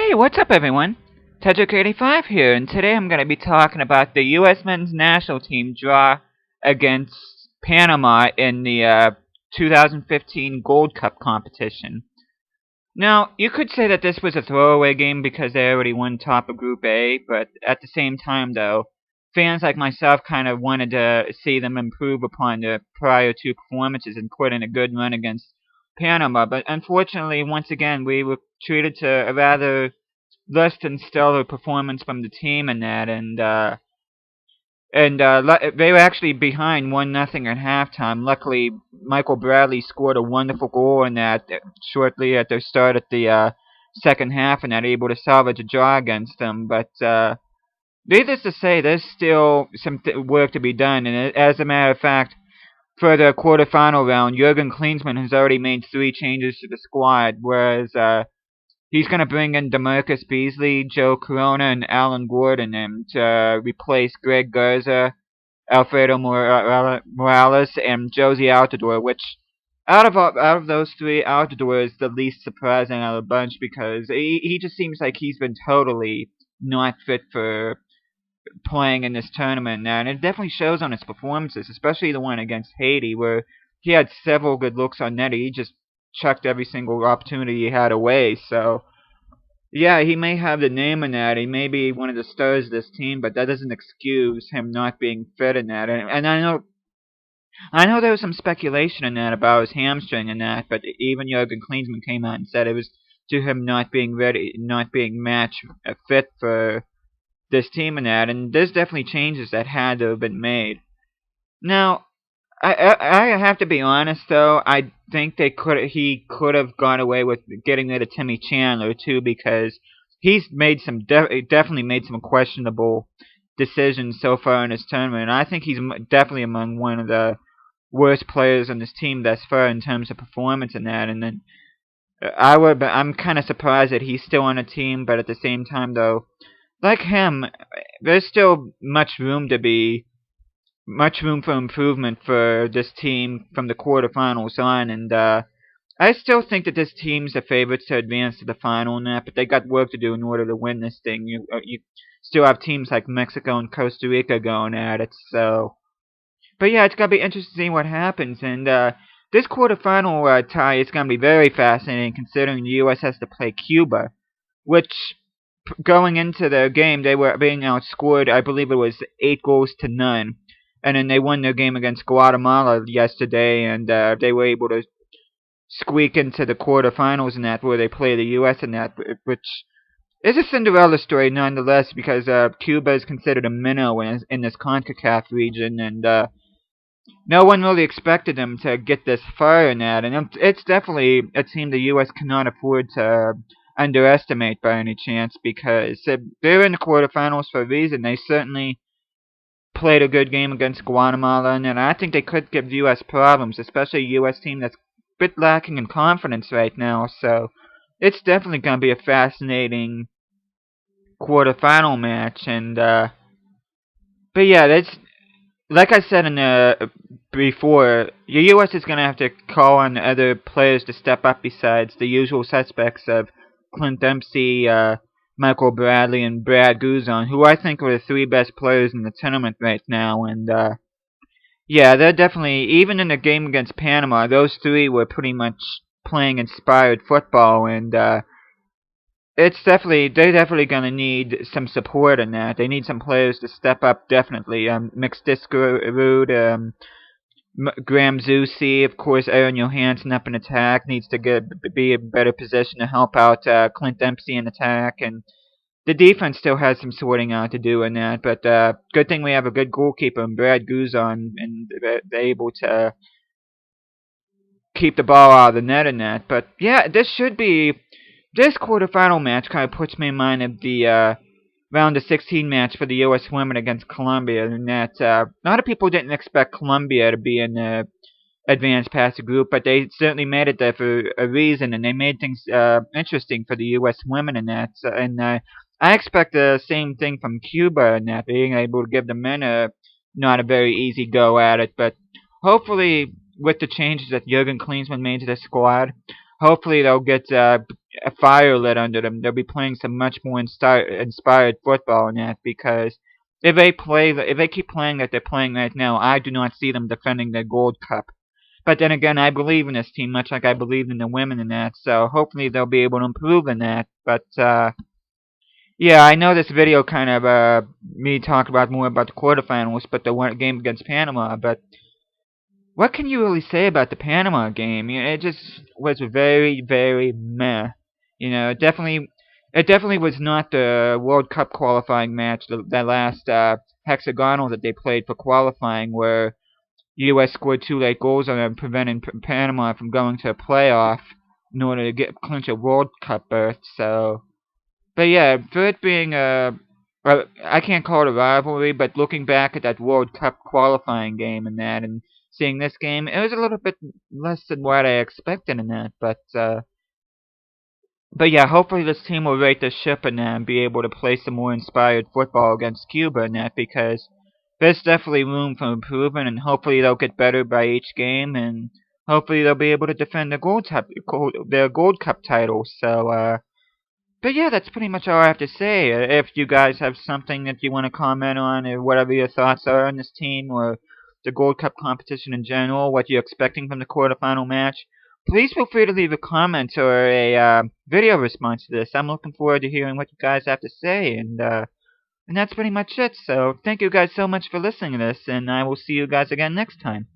Hey, what's up everyone? Tedrick85 here, and today I'm going to be talking about the U.S. men's national team draw against Panama in the 2015 Gold Cup competition. Now, you could say that this was a throwaway game because they already won top of Group A, but at the same time though, fans like myself kind of wanted to see them improve upon their prior two performances and put in a good run against Panama, but unfortunately, once again, we were treated to a rather less than stellar performance from the team in that, and they were actually behind 1-0 at halftime. Luckily, Michael Bradley scored a wonderful goal in that shortly at the start of the second half, and that able to salvage a draw against them. But needless to say, there's still some work to be done, and as a matter of fact, for the quarterfinal round, Jurgen Klinsmann has already made 3 changes to the squad, whereas he's going to bring in DeMarcus Beasley, Joe Corona, and Alan Gordon to replace Greg Garza, Alfredo Morales, and Josie Altidore, which out of those 3, Altidore is the least surprising out of the bunch because he just seems like he's been totally not fit for playing in this tournament now, and it definitely shows on his performances, especially the one against Haiti, where he had several good looks on net. He just chucked every single opportunity he had away. So, yeah, he may have the name in that. He may be one of the stars of this team, but that doesn't excuse him not being fit in that. And I know there was some speculation in that about his hamstring and that, but even Jurgen Klinsmann came out and said it was to him not being ready, not being match fit for this team and that. And there's definitely changes that had to have been made. Now, I have to be honest though. I think he could have gone away with getting rid of Timmy Chandler too, because he's made some definitely made some questionable decisions so far in this tournament. And I think he's definitely among one of the worst players on this team thus far in terms of performance and that. And then I'm kind of surprised that he's still on the team, but at the same time though, like him, there's still much room for improvement for this team from the quarterfinals on, and I still think that this team's the favorites to advance to the final and that, but they got work to do in order to win this thing. You still have teams like Mexico and Costa Rica going at it, so. But yeah, it's gonna be interesting to see what happens, and this quarterfinal tie is gonna be very fascinating considering the U.S. has to play Cuba, which going into the game they were being outscored. I believe it was 8-0. And then they won their game against Guatemala yesterday, and they were able to squeak into the quarterfinals in that, where they play the U.S. in that, which is a Cinderella story nonetheless, because Cuba is considered a minnow in this CONCACAF region, and no one really expected them to get this far in that, and it's definitely a team the U.S. cannot afford to underestimate by any chance, because they're in the quarterfinals for a reason. They certainly played a good game against Guatemala, and I think they could give the U.S. problems, especially a U.S. team that's a bit lacking in confidence right now. So it's definitely going to be a fascinating quarterfinal match. And but yeah, that's like I said in before. The U.S. is going to have to call on other players to step up besides the usual suspects of Clint Dempsey, Michael Bradley, and Brad Guzan, who I think are the 3 best players in the tournament right now. And yeah, they're definitely, even in the game against Panama, those 3 were pretty much playing inspired football, and they're definitely gonna need some support in that. They need some players to step up, definitely. Mixtiskerud, Graham Zusi, of course, Aaron Johansson up in attack needs to be in a better position to help out Clint Dempsey in attack, and the defense still has some sorting out to do in that. But good thing we have a good goalkeeper in Brad Guzan, and they're able to keep the ball out of the net in that. But yeah, this quarterfinal match kind of puts me in mind of the round of 16 match for the U.S. women against Colombia, and that a lot of people didn't expect Colombia to be in the advanced past the group, but they certainly made it there for a reason, and they made things interesting for the U.S. women in that. And I expect the same thing from Cuba in that, being able to give the men not a very easy go at it, but hopefully with the changes that Jurgen Klinsmann made to the squad, hopefully they'll get a fire lit under them. They'll be playing some much more inspired football in that, because if they keep playing that they're playing right now, I do not see them defending their Gold Cup. But then again, I believe in this team much like I believed in the women in that, so hopefully they'll be able to improve in that. But yeah, I know this video kind of me talk about more about the quarterfinals, but the one game against Panama. But what can you really say about the Panama game? You know, it just was very, very meh. You know, it definitely was not the World Cup qualifying match, the last hexagonal that they played for qualifying, where U.S. scored 2 late goals on them, preventing Panama from going to a playoff in order to clinch a World Cup berth. So, but yeah, for it being I can't call it a rivalry, but looking back at that World Cup qualifying game and that, and seeing this game, it was a little bit less than what I expected in that. But yeah, hopefully this team will rate the ship in that and be able to play some more inspired football against Cuba in that, because there's definitely room for improvement, and hopefully they'll get better by each game, and hopefully they'll be able to defend their Gold Cup title. So, but yeah, that's pretty much all I have to say. If you guys have something that you want to comment on, or whatever your thoughts are on this team, or the Gold Cup competition in general, what you're expecting from the quarterfinal match, please feel free to leave a comment or a video response to this. I'm looking forward to hearing what you guys have to say, and that's pretty much it. So thank you guys so much for listening to this, and I will see you guys again next time.